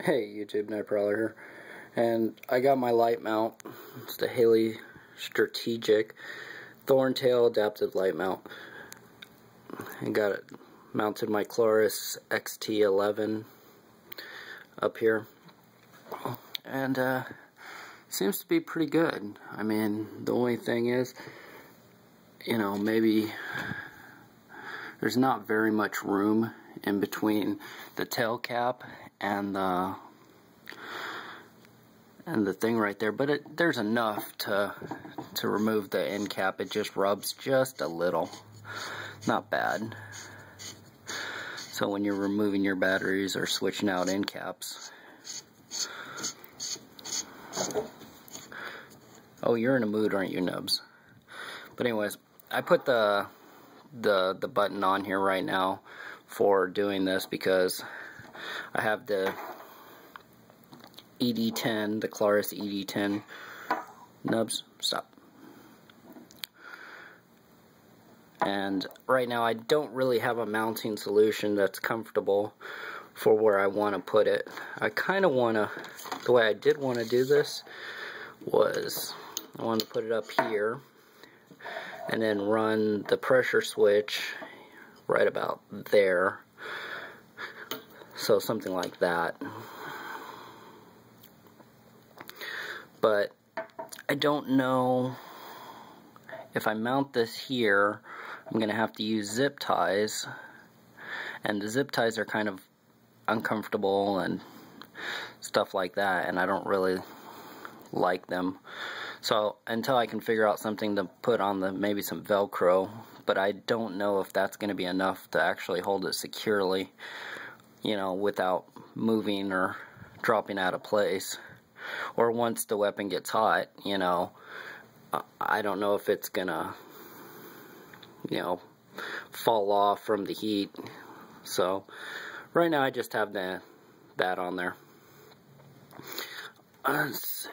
Hey YouTube, Night Prowler here, and I got my light mount. It's the Haley Strategic Thorntail adaptive light mount. I got it mounted my Chloris XT11 up here, and seems to be pretty good. I mean, the only thing is, you know, maybe there's not very much room in between the tail cap and the thing right there, but there's enough to remove the end cap. It just rubs just a little, not bad. So when you're removing your batteries or switching out end caps, oh, you're in a mood, aren't you, Nubs? But anyways, I put the button on here right now for doing this because I have the ED10, the Chloris ED10. Nubs, stop. And right now I don't really have a mounting solution that's comfortable for where I want to put it. I kind of want to, the way I did want to do this was I wanted to put it up here and then run the pressure switch right about there. So something like that. But I don't know if I mount this here, I'm going to have to use zip ties, and the zip ties are kind of uncomfortable and stuff like that, and I don't really like them. So until I can figure out something to put on the, maybe some Velcro, but I don't know if that's going to be enough to actually hold it securely, you know, without moving or dropping out of place. Or once the weapon gets hot, you know, I don't know if it's gonna, you know, fall off from the heat. So right now I just have that on there. Let's see.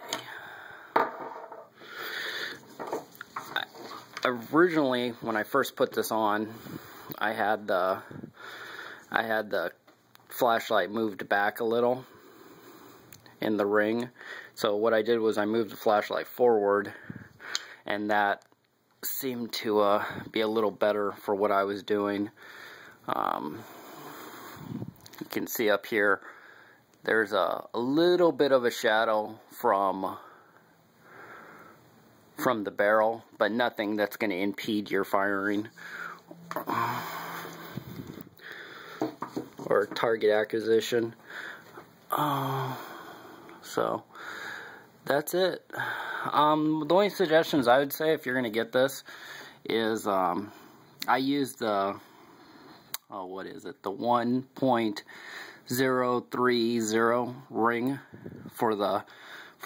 Originally, when I first put this on, I had the flashlight moved back a little in the ring. So what I did was I moved the flashlight forward, and that seemed to be a little better for what I was doing. You can see up here there's a little bit of a shadow from the barrel, but nothing that's going to impede your firing or target acquisition. So that's it. The only suggestions I would say if you're going to get this is I use the what is it, the 1.030 ring for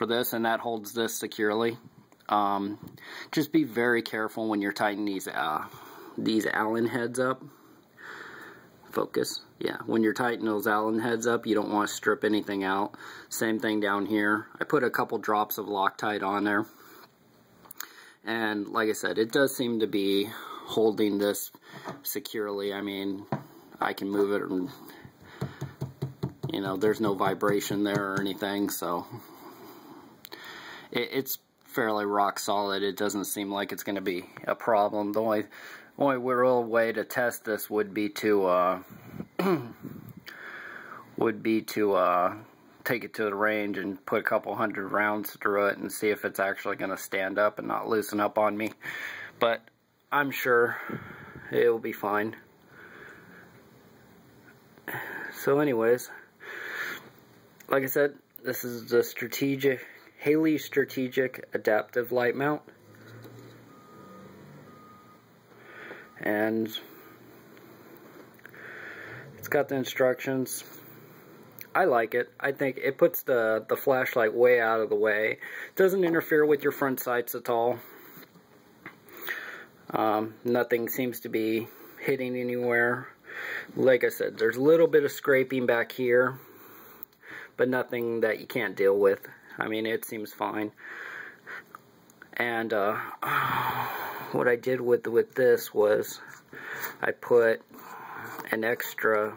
this, and that holds this securely. Just be very careful when you're tightening these Allen heads up. Focus. Yeah, when you're tightening those Allen heads up, you don't want to strip anything out. Same thing down here. I put a couple drops of Loctite on there, and like I said, it does seem to be holding this securely. I mean, I can move it, and you know, there's no vibration there or anything, so it's fairly rock solid. It doesn't seem like it's going to be a problem. The only real way to test this would be to take it to the range and put a couple hundred rounds through it and see if it's actually going to stand up and not loosen up on me. But I'm sure it will be fine. So anyways, like I said, this is the Haley Strategic Adaptive Light Mount. And it's got the instructions. I like it. I think it puts the flashlight way out of the way. Doesn't interfere with your front sights at all. Nothing seems to be hitting anywhere. Like I said, there's a little bit of scraping back here, but nothing that you can't deal with. I mean, it seems fine. And what I did with this was I put an extra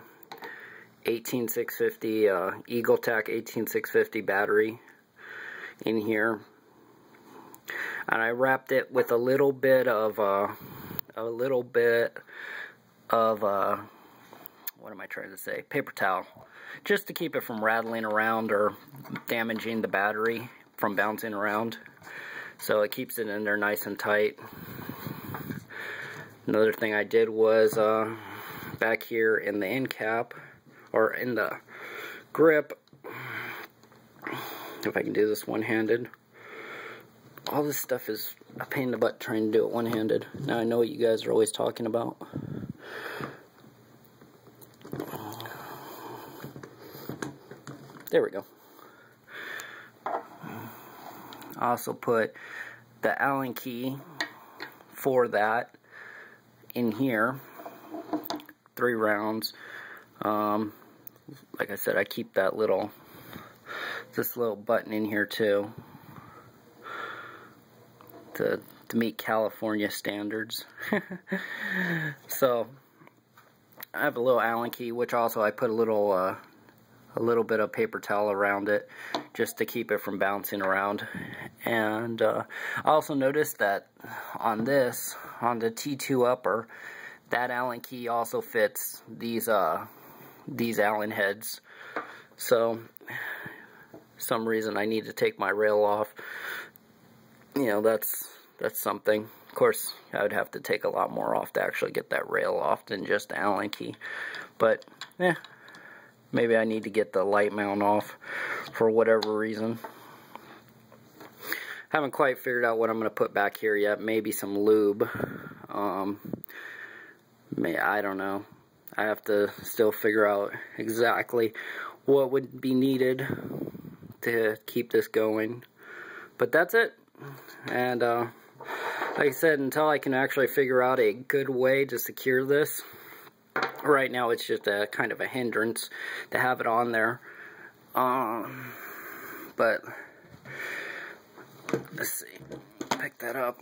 18650 EagleTac 18650 battery in here, and I wrapped it with a little bit of what am I trying to say? Paper towel, just to keep it from rattling around or damaging the battery from bouncing around. So it keeps it in there nice and tight. Another thing I did was back here in the end cap, or in the grip, if I can do this one-handed. All this stuff is a pain in the butt trying to do it one-handed. Now I know what you guys are always talking about. There we go. I also put the Allen key for that in here. 3 rounds. Like I said, I keep that this little button in here too, to meet California standards. So I have a little Allen key, which also I put a little bit of paper towel around it just to keep it from bouncing around. And I also noticed that on the T2 upper, that Allen key also fits these Allen heads. So some reason I need to take my rail off. You know, that's something. Of course, I would have to take a lot more off to actually get that rail off than just the Allen key. But maybe I need to get the light mount off for whatever reason. Haven't quite figured out what I'm going to put back here yet. Maybe some lube. I don't know. I have to still figure out exactly what would be needed to keep this going. But that's it. And like I said, until I can actually figure out a good way to secure this, right now it's just a kind of a hindrance to have it on there. But let's see, pick that up.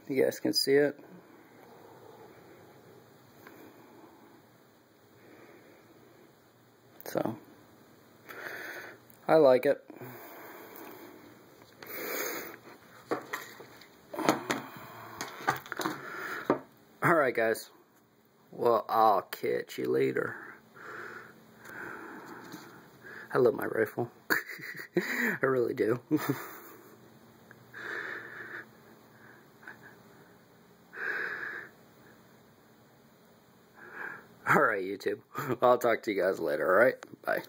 You guys can see it. So I like it. Alright guys, well, I'll catch you later. I love my rifle. I really do. Alright YouTube, I'll talk to you guys later, alright? Bye.